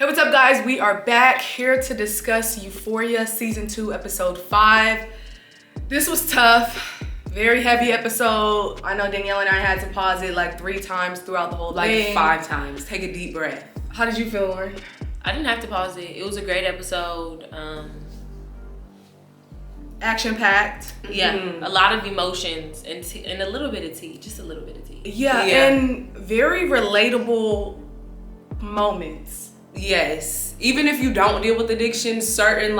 Hey, what's up, guys? We are back here to discuss Euphoria Season 2, Episode 5. This was tough. Very heavy episode. I know Danielle and I had to pause it like 3 times throughout the whole thing. 5 times. Take a deep breath. How did you feel, Laurie? I didn't have to pause it. It was a great episode. Action-packed. Yeah, a lot of emotions and a little bit of tea. Just a little bit of tea. Yeah, and very relatable moments. Yes. Even if you don't deal with addiction, certain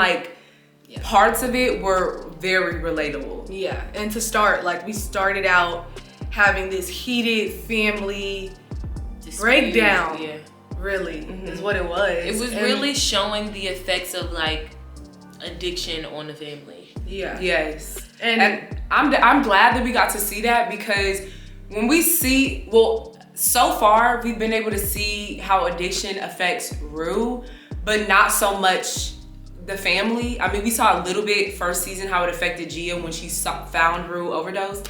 parts of it were very relatable. Yeah, and to start, we started out having this heated family breakdown. Yeah. Really, is what it was. It was really showing the effects of addiction on the family. Yeah. Yes. And I'm glad that we got to see that, because when we see, so far we've been able to see how addiction affects Rue, but not so much the family. I mean, we saw a little bit first season how it affected Gia when she found Rue overdosed,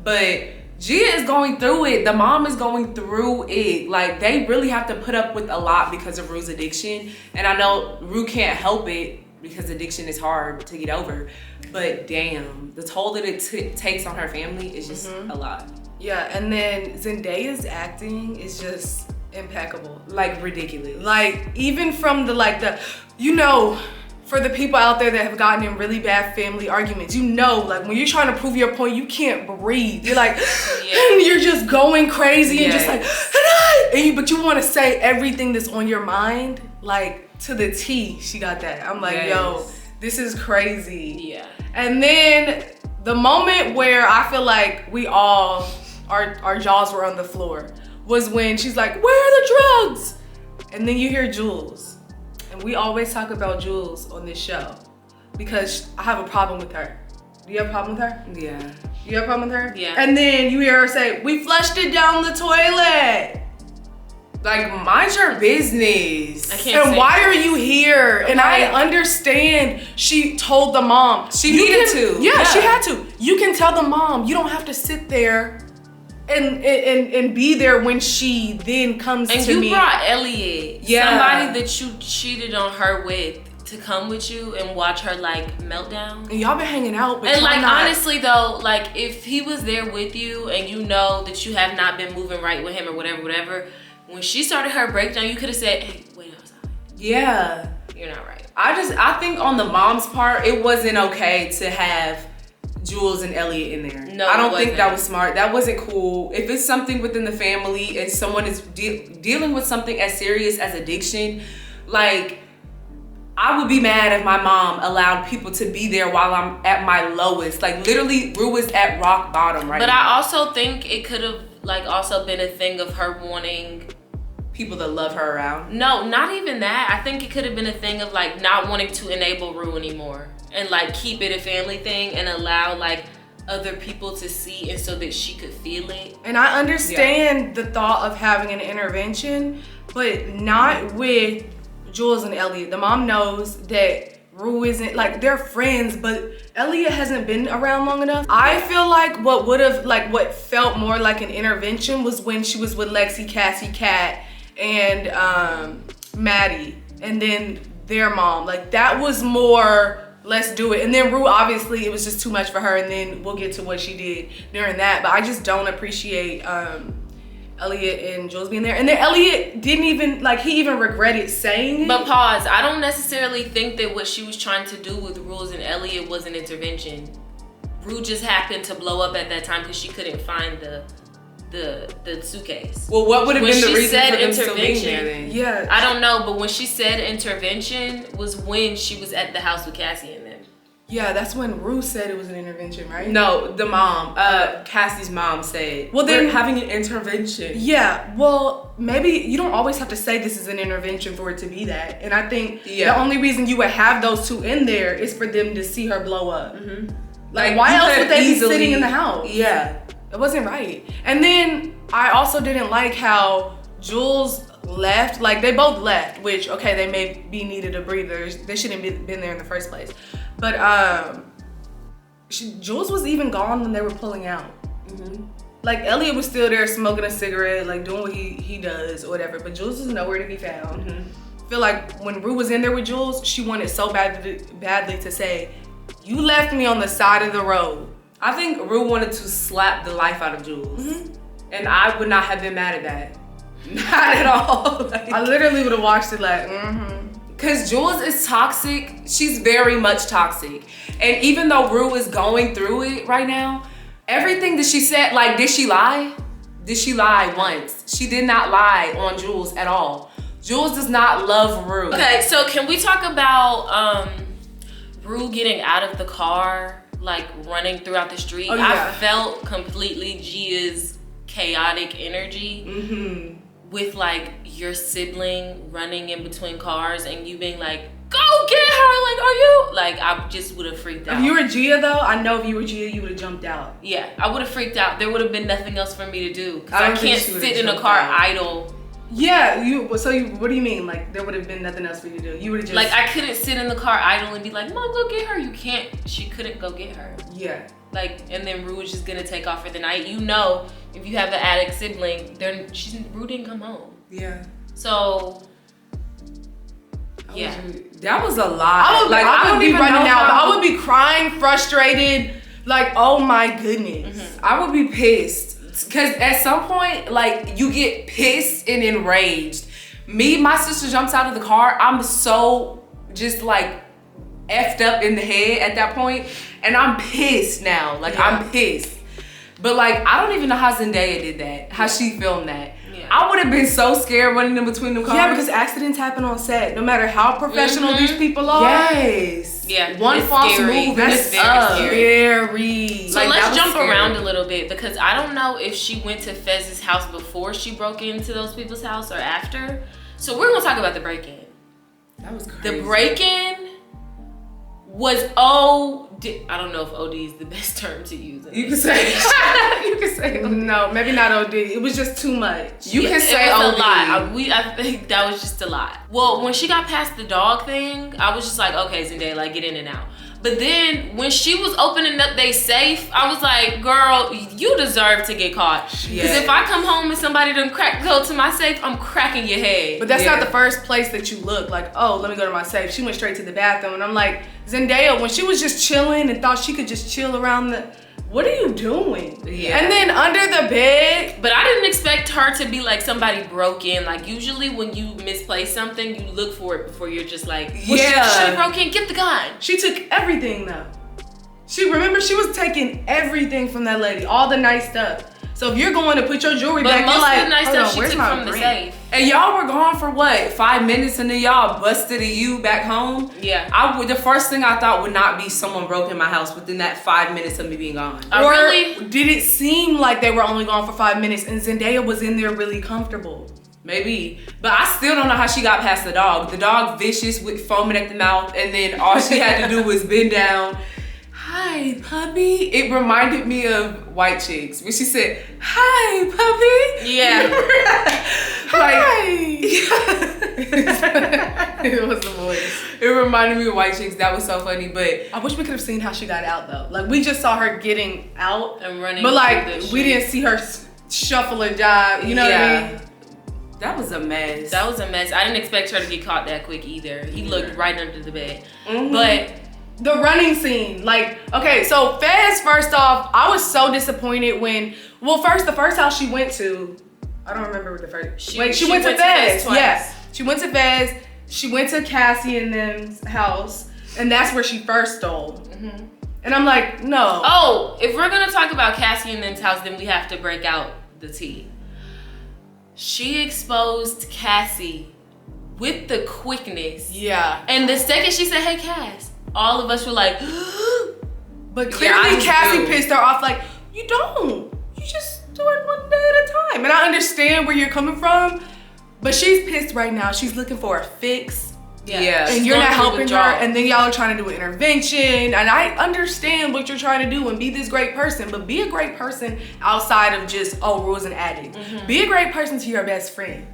but Gia is going through it. The mom is going through it. They really have to put up with a lot because of Rue's addiction. And I know Rue can't help it because addiction is hard to get over. But damn, the toll that it takes on her family is just a lot. Yeah, and then Zendaya's acting is just impeccable. Ridiculous. Even from for the people out there that have gotten in really bad family arguments, when you're trying to prove your point, you can't breathe. You're and you're just going crazy and just but you want to say everything that's on your mind, to the T. She got that. I'm yo, this is crazy. Yeah. And then the moment where I feel like we all, our jaws were on the floor, was when she's like, where are the drugs? And then you hear Jules. And we always talk about Jules on this show because I have a problem with her. Do you have a problem with her? Yeah. You have a problem with her? Yeah. And then you hear her say, we flushed it down the toilet. Mind your business. I can't. And why are you here? And I understand she told the mom. She needed to. Yeah, she had to. You can tell the mom. You don't have to sit there and be there when she then comes to me. And you brought Elliot, somebody that you cheated on her with, to come with you and watch her meltdown. And y'all been hanging out. But and honestly though, if he was there with you and you know that you have not been moving right with him or whatever, when she started her breakdown, you could have said, hey, wait outside. Yeah. You're not right. I think on the mom's part, it wasn't okay to have Jules and Elliot in there. No, I don't think that was smart. That wasn't cool. If it's something within the family and someone is dealing with something as serious as addiction, I would be mad if my mom allowed people to be there while I'm at my lowest. Literally, Rue is at rock bottom right now. But I also think it could have also been a thing of her wanting people that love her around. No, not even that. I think it could have been a thing of not wanting to enable Rue anymore and keep it a family thing and allow other people to see and so that she could feel it. And I understand the thought of having an intervention, but not with Jules and Elliot. The mom knows that Rue isn't, they're friends, but Elliot hasn't been around long enough. I feel what felt more like an intervention was when she was with Lexi, Cassie, Kat, and Maddie, and then their mom. That was more, let's do it. And then Rue, obviously, it was just too much for her, and then we'll get to what she did during that. But I just don't appreciate Elliot and Jules being there. And then Elliot didn't even, he even regretted saying it. But pause, I don't necessarily think that what she was trying to do with Rue and Elliot was an intervention. Rue just happened to blow up at that time because she couldn't find the suitcase. Well, what would have been the reason for them still being there then? Yeah. I don't know, but when she said intervention was when she was at the house with Cassie and them. Yeah, that's when Rue said it was an intervention, right? No, the mom, Cassie's mom said, well, they're having an intervention. Yeah, well, maybe you don't always have to say this is an intervention for it to be that. And I think the only reason you would have those two in there is for them to see her blow up. Mm-hmm. Why else would they be sitting in the house? Yeah. It wasn't right. And then I also didn't like how Jules left. They both left, which, okay, they may be needed a breather. They shouldn't have been there in the first place. But Jules was even gone when they were pulling out. Mm-hmm. Elliot was still there smoking a cigarette, doing what he does or whatever. But Jules was nowhere to be found. Mm-hmm. feel like when Rue was in there with Jules, she wanted so badly to say, you left me on the side of the road. I think Rue wanted to slap the life out of Jules. And I would not have been mad at that. Not at all. Like, I literally would have watched it like, Because Jules is toxic. She's very much toxic. And even though Rue is going through it right now, everything that she said, like, did she lie? Did she lie once? She did not lie on Jules at all. Jules does not love Rue. Okay, so can we talk about Rue getting out of the car, like running throughout the street? Oh, yeah. I felt completely Gia's chaotic energy with like your sibling running in between cars and you being like, go get her, like, are you? Like, I just would have freaked out. If you were Gia though, I know if you were Gia, you would have jumped out. Yeah, I would have freaked out. There would have been nothing else for me to do. Because I I don't think can't she would've sit in a jumped car out. idle. Yeah, what do you mean? Like, there would have been nothing else for you to do. You would have just... Like, I couldn't sit in the car idle and be like, Mom, go get her. You can't. She couldn't go get her. Yeah. Like, and then Rue was just gonna take off for the night. You know, if you have an addict sibling, Rue didn't come home. Yeah. So, yeah. That was a lot. I would be even running know out. how- I would be crying, frustrated. Like, oh my goodness. I would be pissed. Because at some point, like, you get pissed and enraged. My sister jumps out of the car. I'm so just like effed up in the head at that point. And I'm pissed now. Like, I'm pissed. But like, I don't even know how Zendaya did that. How she filmed that. Yeah. I would have been so scared running in between the cars. Yeah, because accidents happen on set. No matter how professional these people are. Yes. Yeah. One it's false scary. move and It's it's very up. scary. Very. So Like, that let's was jump scary. around a little bit because I don't know if she went to Fez's house before she broke into those people's house or after. So we're gonna talk about the break-in. That was crazy. The break-in was I don't know if OD is the best term to use. You can say you can say No, maybe not OD. It was just too much. You can say it was OD. a lot. I think that was just a lot. Well, when she got past the dog thing, I was just like, okay, Zendaya, like, get in and out. But then when she was opening up they safe, I was like, girl, you deserve to get caught. Because if I come home and somebody done go to my safe, I'm cracking your head. But that's not the first place that you look. Like, oh, let me go to my safe. She went straight to the bathroom. And I'm like, Zendaya, when she was just chilling and thought she could just chill around what are you doing? Yeah. And then under the bed. But I didn't expect her to be like somebody broke in. Like, usually when you misplace something, you look for it before you're just like, well, she should've broke in, get the gun. She took everything though. She was taking everything from that lady, all the nice stuff. So if you're going to put your jewelry back, most you're like, of the nice hold stuff on, she where's took my from the ring? safe. And y'all were gone for what? 5 minutes and then y'all busted a U back home? Yeah. The first thing I thought would not be someone broke in my house within that 5 minutes of me being gone. Or Really? did it seem like they were only gone for 5 minutes and Zendaya was in there really comfortable? Maybe. But I still don't know how she got past the dog. The dog vicious with foaming at the mouth and then all she had to do was bend down. Hi, puppy. It reminded me of White Chicks when she said, hi, puppy. Yeah. Hi. It was the voice. It reminded me of White Chicks. That was so funny, but I wish we could have seen how she got out though. Like, we just saw her getting out And running. but like through the we didn't see her shuffle or jive. You know what I mean? that was a mess. That was a mess. I didn't expect her to get caught that quick either. He looked right under the bed. Mm-hmm. But The running scene, like, okay, so Fez, first off, I was so disappointed when, the first house she went to, I don't remember what the first, she went to Fez twice. yeah. She went to Fez, she went to Cassie and them's house, and that's where she first stole. Mm-hmm. And I'm like, no. Oh, if we're gonna talk about Cassie and them's house, then we have to break out the tea. She exposed Cassie with the quickness. Yeah. And the second she said, hey, Cass, all of us were like, But clearly I Cassie do. pissed her off, like, you don't. You just do it one day at a time. And I understand where you're coming from, but she's pissed right now. She's looking for a fix. Yeah. And she's you're going not through helping her, withdrawal. and then y'all are trying to do an intervention. And I understand what you're trying to do and be this great person, but be a great person outside of just, Rue's an addict. Mm-hmm. Be a great person to your best friend.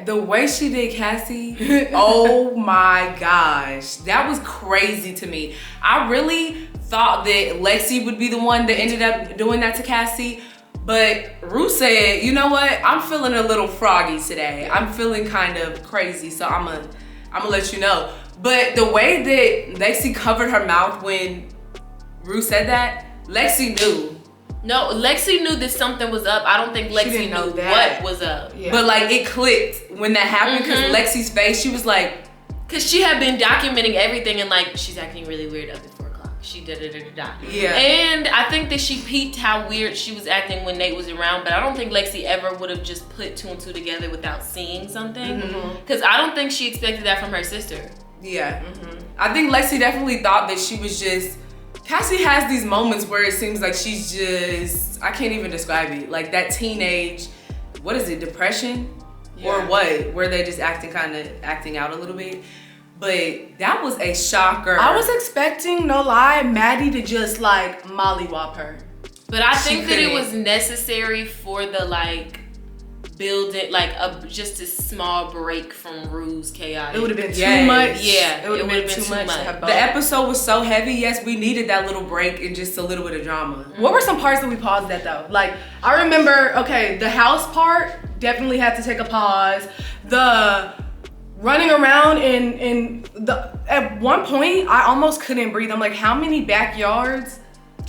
The way she did Cassie, oh my gosh, that was crazy to me. I really thought that Lexi would be the one that ended up doing that to Cassie, But Rue said, you know what? I'm feeling a little froggy today. I'm feeling kind of crazy, so I'm gonna let you know. But the way that Lexi covered her mouth when Rue said that, Lexi knew. No, Lexi knew that something was up. I don't think Lexi knew what was up. Yeah. But like it clicked when that happened because Lexi's face, she was like, because she had been documenting everything and like she's acting really weird up at 4 o'clock. She da-da-da-da-da. Yeah. And I think that she peeped how weird she was acting when Nate was around, but I don't think Lexi ever would have just put 2 and 2 together without seeing something. Because I don't think she expected that from her sister. Yeah. I think Lexi definitely thought that she was just, Cassie has these moments where it seems like she's just, I can't even describe it. Like that teenage, what is it, depression? Yeah. Or what? Where they just acting out a little bit. But that was a shocker. I was expecting, no lie, Maddie to just like mollywop her. But I think that it was necessary for the like building, like just a small break from Rue's chaotic. It would have been too much. Yeah, it would have been too much. The episode was so heavy. Yes, we needed that little break and just a little bit of drama. What were some parts that we paused at though? Like I remember, okay, the house part definitely had to take a pause. The running around at one point I almost couldn't breathe. I'm like, how many backyards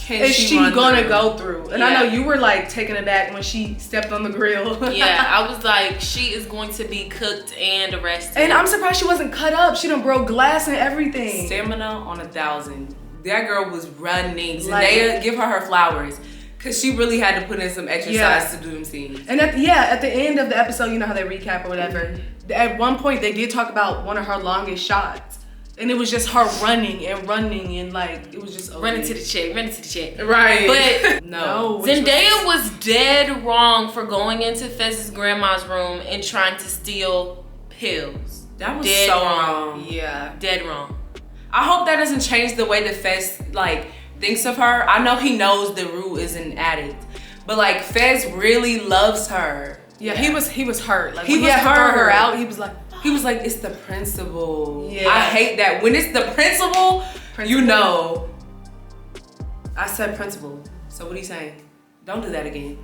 is she gonna go through? And I know you were like taken aback when she stepped on the grill. Yeah, I was like, she is going to be cooked and arrested. And I'm surprised she wasn't cut up. She done broke glass and everything. Stamina on 1,000. That girl was running. Zendaya, give her flowers. Cause she really had to put in some exercise to do them scenes. And at the end of the episode, you know how they recap or whatever. At one point they did talk about one of her longest shots. And it was just her running and like, it was just running to the check. Right. But no. Zendaya was dead wrong for going into Fez's grandma's room and trying to steal pills. That was dead so wrong. Yeah. Dead wrong. I hope that doesn't change the way that Fez like thinks of her. I know he knows that Rue is an addict, but like Fez really loves her. Yeah, he was hurt. Like he had to throw her out. He was like, it's the principal. Yeah. I hate that. When it's the principal, you know. I said principal. So what are you saying? Don't do that again.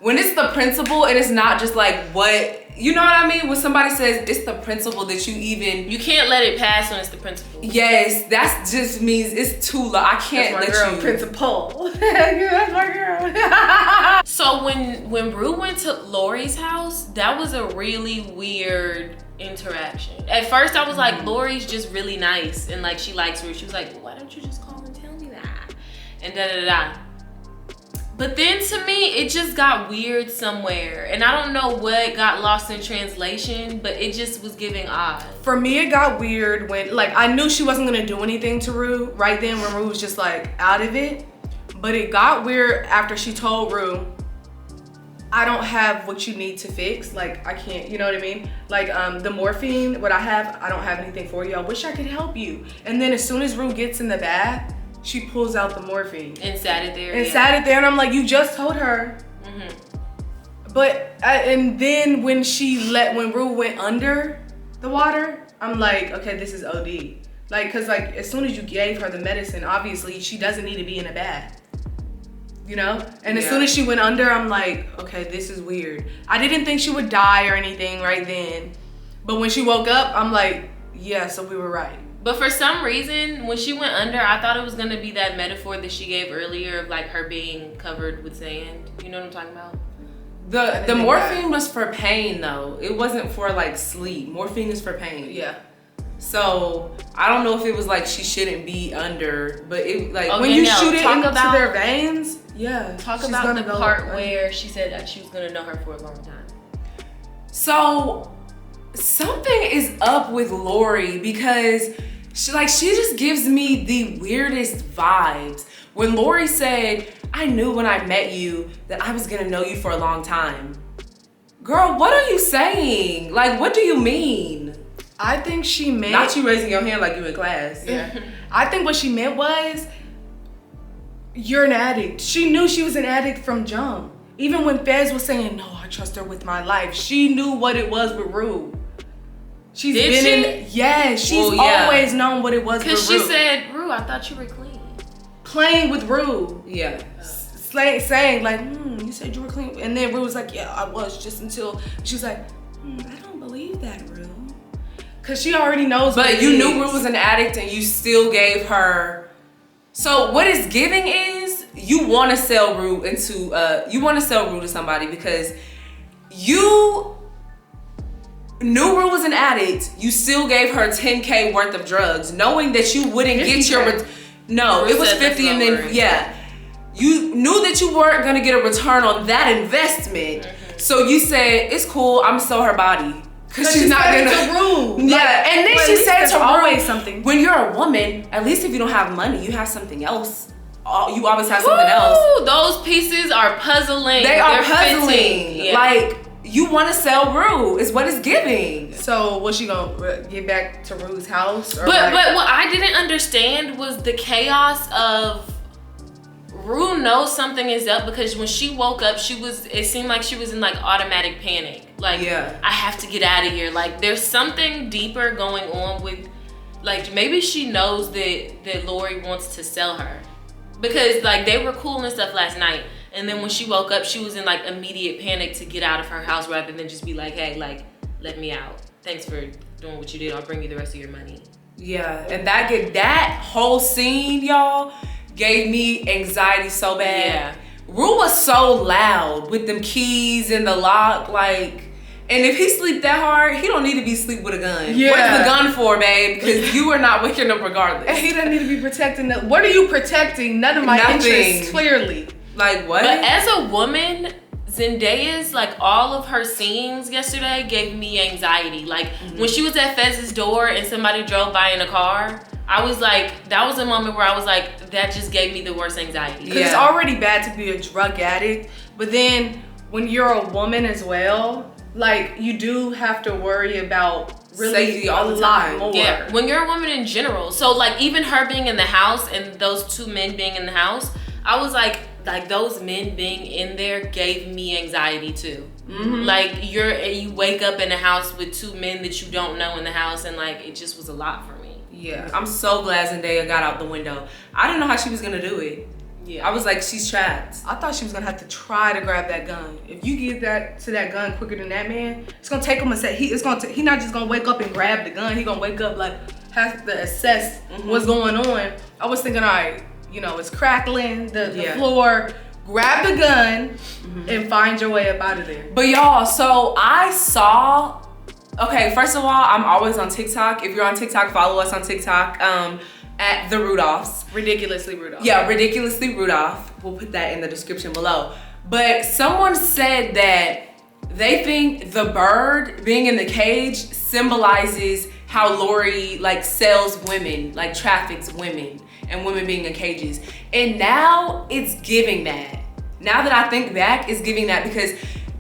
When it's the principal and it's not just like what, you know what I mean? When somebody says it's the principal that you can't let it pass when it's the principal. Yes, that just means it's too low. I can't let you. Principal. That's my girl. So when Rue went to Laurie's house, that was a really weird interaction. At first I was like, Laurie's just really nice and like she likes Rue. She was like, why don't you just call and tell me that? And da-da-da-da. But then to me, it just got weird somewhere. And I don't know what got lost in translation, but it just was giving odd. For me, it got weird when, like, I knew she wasn't gonna do anything to Rue right then when Rue was just like out of it. But it got weird after she told Rue, I don't have what you need to fix. Like, I can't, you know what I mean? Like, the morphine, what I have, I don't have anything for you. I wish I could help you. And then as soon as Rue gets in the bath, she pulls out the morphine. And sat it there. And I'm like, you just told her. But, and then when Rue went under the water, I'm like, okay, this is OD. Like, cause like, as soon as you gave her the medicine, obviously she doesn't need to be in a bath. You know? And as soon as she went under, I'm like, okay, this is weird. I didn't think she would die or anything right then. But when she woke up, I'm like, yeah, so we were right. But for some reason, when she went under, I thought it was gonna be that metaphor that she gave earlier of like her being covered with sand. You know what I'm talking about? The morphine was for pain though. It wasn't for like sleep. Morphine is for pain. Yeah. So I don't know if it was like she shouldn't be under, but it like when you shoot it into their veins. Yeah. Talk about the part where she said that she was gonna know her for a long time. So something is up with Laurie because she just gives me the weirdest vibes. When Laurie said, I knew when I met you that I was gonna know you for a long time. Girl, what are you saying? Like, what do you mean? I think she meant... Not you raising your hand like you in class. Yeah. I think what she meant was, you're an addict. She knew she was an addict from jump. Even when Fez was saying, no, I trust her with my life, she knew what it was with Rue. She's always known what it was with Rue. Because she said, Rue, I thought you were clean. Playing with Rue. Yeah. saying like, you said you were clean. And then Rue was like, yeah, I was, just until she was like, I don't believe that, Rue. Cause she already knows. But you knew Rue was an addict and you still gave her. So what it's giving is you want to sell Rue to somebody because you knew Rue was an addict. You still gave her $10K worth of drugs, knowing that you wouldn't get your. No, it was 50, and then you knew that you weren't gonna get a return on that investment. So you said it's cool. I'm gonna sell her body. Cause she's not gonna. To Rue. Yeah, and then she said to always Rue, something. When you're a woman, at least if you don't have money, you have something else. You always have something else. Those pieces are puzzling. They are They're puzzling. Yeah. Like you want to sell Rue is what it's giving. So was she gonna get back to Rue's house? Or But what I didn't understand was the chaos of Rue knows something is up because when she woke up, it seemed like she was in like automatic panic. Like, I have to get out of here. Like, there's something deeper going on with, like, maybe she knows that Laurie wants to sell her. Because, like, they were cool and stuff last night. And then when she woke up, she was in, like, immediate panic to get out of her house rather than just be like, hey, like, let me out. Thanks for doing what you did. I'll bring you the rest of your money. Yeah, and that whole scene, y'all, gave me anxiety so bad. Yeah. Rue was so loud with them keys and the lock, like, and if he sleep that hard, he don't need to be asleep with a gun. Yeah. What's the gun for, babe? Because you are not waking up regardless. And he doesn't need to be protecting. What are you protecting? None of my interests, clearly. Like, what? But as a woman, Zendaya's, like, all of her scenes yesterday gave me anxiety. Like, when she was at Fez's door and somebody drove by in a car, I was like, that was a moment where I was like, that just gave me the worst anxiety. Because it's already bad to be a drug addict, but then when you're a woman as well, like, you do have to worry about really safety all the time. More. Yeah, when you're a woman in general. So, like, even her being in the house and those two men being in the house, I was like those men being in there gave me anxiety too. Like, you wake up in a house with two men that you don't know in the house, and like, it just was a lot for me. Yeah, I'm so glad Zendaya got out the window. I didn't know how she was gonna do it. Yeah, I was like, she's trapped. I thought she was gonna have to try to grab that gun. If you get that gun quicker than that man, it's gonna take him a sec. He not just gonna wake up and grab the gun. He gonna wake up, like, have to assess what's going on. I was thinking, all right, it's crackling, the floor. Grab the gun and find your way up out of there. But y'all, so I saw. Okay, first of all, I'm always on TikTok. If you're on TikTok, follow us on TikTok. At the Rudolphs. Ridiculously Rudolph. Yeah, Ridiculously Rudolph. We'll put that in the description below. But someone said that they think the bird being in the cage symbolizes how Laurie, like, sells women, like, traffics women, and women being in cages. And now it's giving that. Now that I think back, it's giving that, because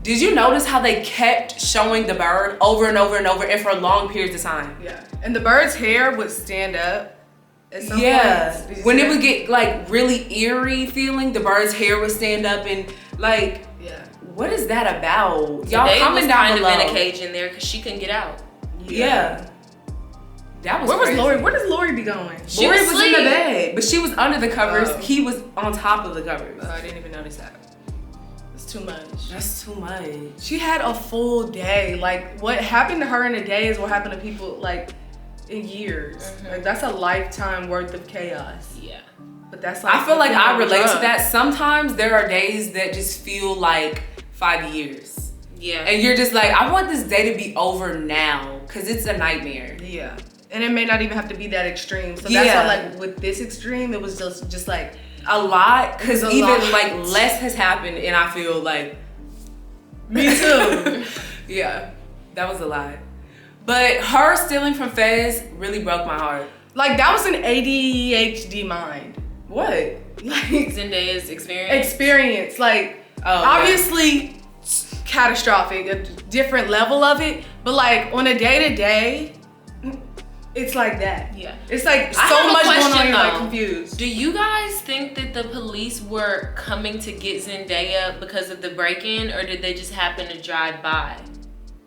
did you notice how they kept showing the bird over and over and over and for long periods of time? Yeah. And the bird's hair would stand up. Yeah, when it would get, like, really eerie feeling, the bird's hair would stand up and, like, what is that about? Y'all comment down below. Kind of in a cage in there because she couldn't get out. Yeah. That was Where crazy. was Laurie? Where does Laurie be going? Laurie was in the bed, but she was under the covers. He was on top of the covers. I didn't even notice that. It's too much. That's too much. She had a full day. Like, what happened to her in a day is what happened to people, like, in years. Like, that's a lifetime worth of chaos. Yeah. But that's like, I feel like I relate to that. Sometimes there are days that just feel like 5 years. Yeah. And you're just like, I want this day to be over now, because it's a nightmare. Yeah. And it may not even have to be that extreme. So that's why, like, with this extreme, it was just like a lot, because even like less has happened, and I feel like me too. Yeah, that was a lot. But her stealing from Fez really broke my heart. Like, that was an ADHD mind. What? Like, Zendaya's experience. Like, obviously catastrophic, a different level of it, but like on a day-to-day, it's like that. Yeah. It's like so much going on, you're like confused. Do you guys think that the police were coming to get Zendaya because of the break-in, or did they just happen to drive by?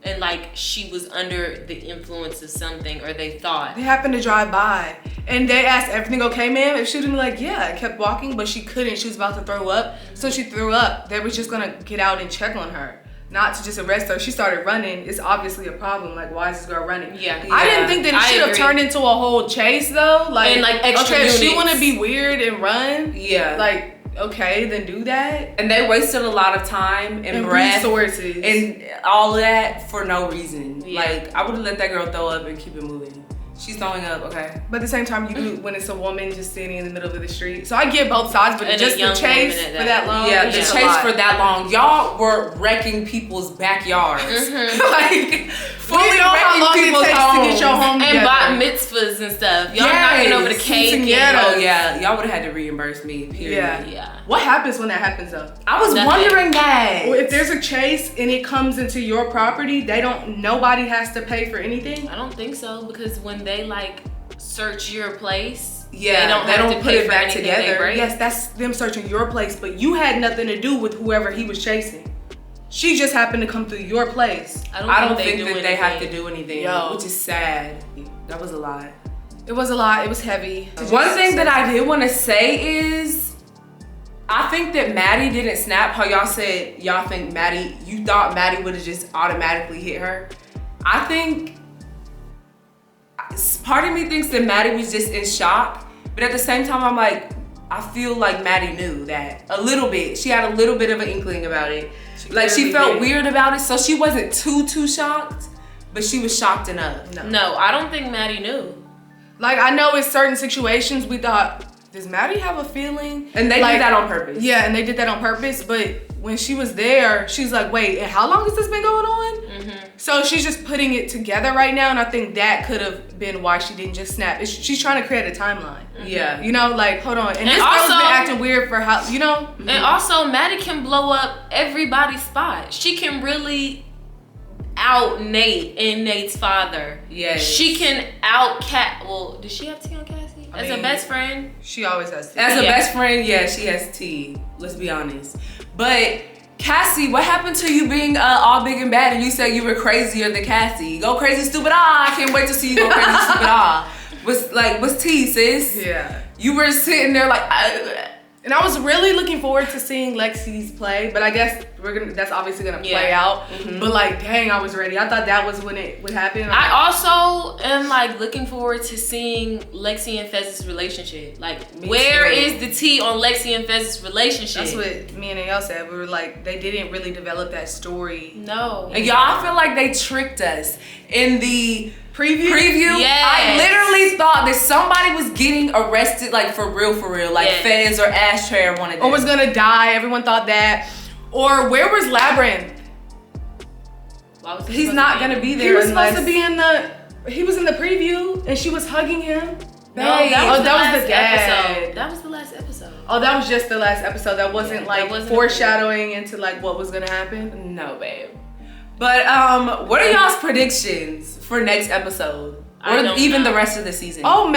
And like she was under the influence of something, or they thought. They happened to drive by. And they asked, everything okay, ma'am? If she would have been like, yeah, I kept walking, but she couldn't. She was about to throw up. So she threw up. They were just gonna get out and check on her, not to just arrest her. She started running. It's obviously a problem. Like, why is this girl running? Yeah. I didn't think that it should have turned into a whole chase, though. Like, and like extra okay, units. if she wanna be weird and run, Yeah. like, okay, then do that. And they wasted a lot of time and breath resources and all of that for no reason. Yeah. Like, I would have let that girl throw up and keep it moving. She's throwing up, okay. But at the same time, you do when it's a woman just standing in the middle of the street. So I get both sides, but And just a the young chase woman at for that. that long. Yeah, is the just a chase lot. for that long. Y'all were wrecking people's backyards. We Like, fully know how wrecking long it people's takes homes. to get your home And together. bought mitzvahs and stuff. Y'all knocking over the cake. quinceañeras. Oh yeah, y'all would have had to reimburse me, period. Yeah. Yeah. What happens when that happens though? I was Nothing. wondering that. Well, if there's a chase and it comes into your property, nobody has to pay for anything. I don't think so, because when they like search your place, Yeah, they don't they have don't to put pay it for back anything they together. break. Yes, that's them searching your place, but you had nothing to do with whoever he was chasing. She just happened to come through your place. I don't think do that they have to anything. do anything, Yo. which is sad. That was a lot. It was a lot. It was heavy. One thing that I did want to say is, I think that Maddie didn't snap. How y'all said y'all think you thought Maddie would have just automatically hit her. I think part of me thinks that Maddie was just in shock, but at the same time, I'm like, I feel like Maddie knew that a little bit. She had a little bit of an inkling about it. She felt weird about it, so she wasn't too shocked, but she was shocked enough. No, I don't think Maddie knew. Like, I know in certain situations we thought, does Maddie have a feeling? And they did that on purpose. Yeah, and they did that on purpose, but when she was there, she's like, wait, and how long has this been going on? Mm-hmm. So she's just putting it together right now, and I think that could have been why she didn't just snap. She's trying to create a timeline. Yeah. You know, like, hold on. And this also- girl's been acting weird for how, you know? And also, Maddie can blow up everybody's spot. She can really out Nate and Nate's father. Yes. She can out Well, does she have tea on Cassie? I As mean, a best friend? She always has to. As a Yeah. best friend, yeah, she has tea. Let's be honest. But Cassie, what happened to you being all big and bad and you said you were crazier than Cassie? Go crazy, stupid I can't wait to see you go crazy, stupid What's tea, sis? Yeah. You were sitting there like, And I was really looking forward to seeing Lexi's play, but I guess that's obviously gonna play out. Mm-hmm. But like, dang, I was ready. I thought that was when it would happen. I also am like looking forward to seeing Lexi and Fez's relationship. Like, where too. is the tea on Lexi and Fez's relationship? That's what me and Danielle said. We were like, they didn't really develop that story. No. and y'all, I feel like they tricked us in the Preview? Yes. I literally thought that somebody was getting arrested, like for real, like Yes. Fez or Ashtray or one of them. Or was gonna die. Everyone thought that. Or where was Labyrinth? Why was he He's supposed not to be- gonna be He there was unless supposed to be in the. He was in the preview, and she was hugging him. No, that was Oh, the that was last the dad. episode. That was the last episode. Oh, that was just the last episode. That wasn't Yeah, like that wasn't a foreshadowing into like what was gonna happen. No, babe. But what are y'all's predictions for next episode? I Or don't even know. the rest of the season? Oh,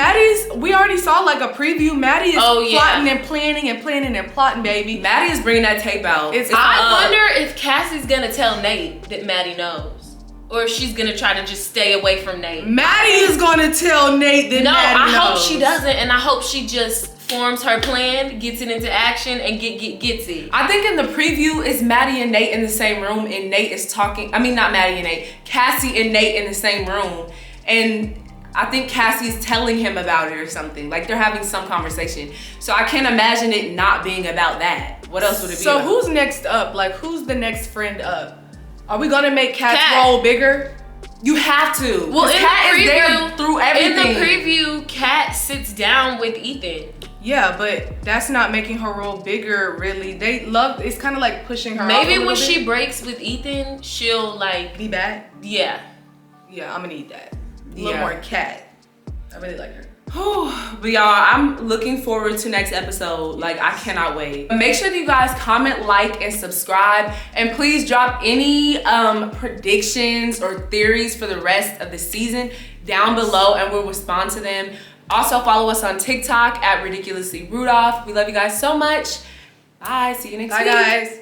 we already saw like a preview. Maddie is Oh, yeah. plotting and planning and planning and plotting, baby. Maddie is bringing that tape out. It's I wonder if Cassie's gonna tell Nate that Maddie knows, or if she's gonna try to just stay away from Nate. Maddie is gonna tell Nate that No, Maddie I hope knows. she doesn't, and I hope she just forms her plan, gets it into action, and gets it. I think in the preview it's Maddie and Nate in the same room, and Nate is talking. I mean, not Maddie and Nate. Cassie and Nate in the same room, and I think Cassie's telling him about it or something. Like they're having some conversation. So I can't imagine it not being about that. What else would it be? So about? who's next up? Like, who's the next friend up? Are we gonna make Kat's Kat. role bigger? You have to. Well, 'Cause in Kat the is there preview, through everything. in the preview, Kat sits down with Ethan. Yeah, but that's not making her role bigger, really. It's kind of like pushing her off Maybe a when little she bit. breaks with Ethan, she'll like, Be bad. yeah. Yeah, I'm gonna need that. A little Yeah. more Kat. I really like her. But y'all, I'm looking forward to next episode. Like, I cannot wait. Make sure that you guys comment, like, and subscribe. And please drop any predictions or theories for the rest of the season down below, and we'll respond to them. Also, follow us on TikTok at Ridiculously Rudolph. We love you guys so much. Bye. See you next week. Bye, guys.